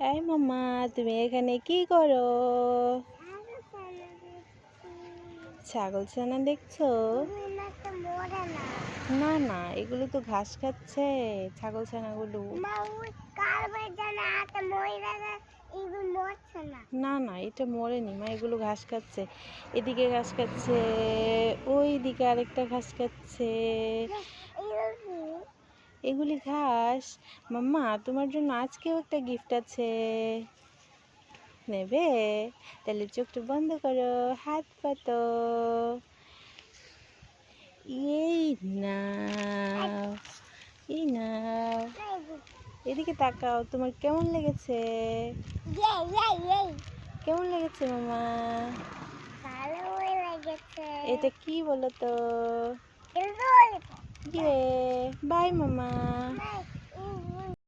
এই মাম্মা, তুমি এখানে কি করো? ছাগল ছানা দেখছো? না না, এগুলো তো ঘাস খাচ্ছে ছাগল ছানাগুলো। না না, এটা মরেনি মা, এগুলো ঘাস খাচ্ছে। এদিকে ঘাস খাচ্ছে, ওই দিকে আরেকটা ঘাস খাচ্ছে। এগুলি ঘাস। মাম্মা, তোমার জন্য আজকেও একটা গিফট আছে, নেবে? তাহলে চোখটা বন্ধ করো, হাত পাতো। এই নাও, এই নাও, এদিকে তাকাও। তোমার কেমন লেগেছে? কেমন লেগেছে মামা? এটা কি বলো তো? ইয়ে, বাই মামা।